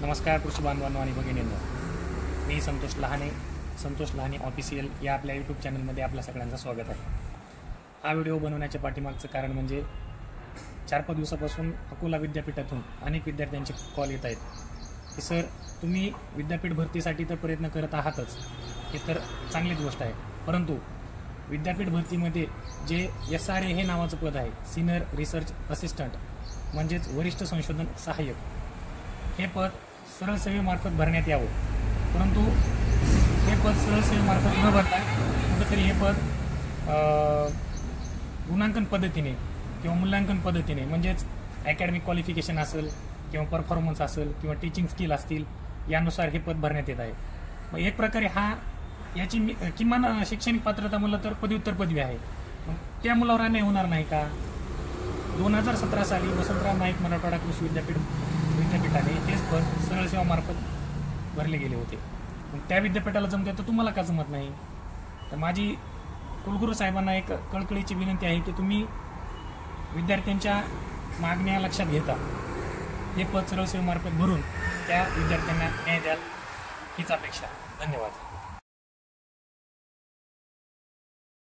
नमस्कार कृषी बांधवांनो आणि भगिनींनो, मी संतोष लहाने ऑफिशियल या आपल्या यूट्यूब चॅनलमध्ये आपल्या सगळ्यांचं स्वागत आहे। हा व्हिडिओ बनवण्याच्या पाठीमागचं कारण म्हणजे 4-5 दिवसापासून अकोला विद्यापीठातून अनेक विद्यार्थ्यांचे कॉल येत आहेत की सर तुम्ही विद्यापीठ भरतीसाठी तर प्रयत्न करत आहातच, हे तर चांगलीच गोष्ट आहे, परंतु विद्यापीठ भरतीमध्ये जे SRA हे नावाचं पद आहे, सिनियर रिसर्च असिस्टंट म्हणजेच वरिष्ठ संशोधन सहाय्यक, हे पद सरळ सेवेमार्फत भरण्यात यावं। परंतु हे पद सरळ सेवेमार्फत न भरता कुठंतरी हे पद गुणांकन पद्धतीने किंवा मूल्यांकन पद्धतीने म्हणजेच अकॅडमिक क्वालिफिकेशन असेल किंवा परफॉर्मन्स असेल किंवा टीचिंग स्किल असतील यानुसार हे पद भरण्यात येत आहे। मग एक प्रकारे याची किमान शैक्षणिक पात्रता म्हणलं तर पदव्युत्तर पदवी आहे, मग त्या मुलावर अन्याय होणार नाही का? 2017 साली वसंतराव नाईक मराठवाडा कृषी विद्यापीठाने हेच पद सरळ सेवामार्फत भरले गेले होते, मग त्या विद्यापीठाला जमते तर तुम्हाला का जमत नाही? तर माझी कुलगुरू साहेबांना एक कळकळीची विनंती आहे की तुम्ही विद्यार्थ्यांच्या मागण्या लक्षात घेता हे पद सरळ सेवेमार्फत भरून त्या विद्यार्थ्यांना न्याय द्याल हीच अपेक्षा। धन्यवाद।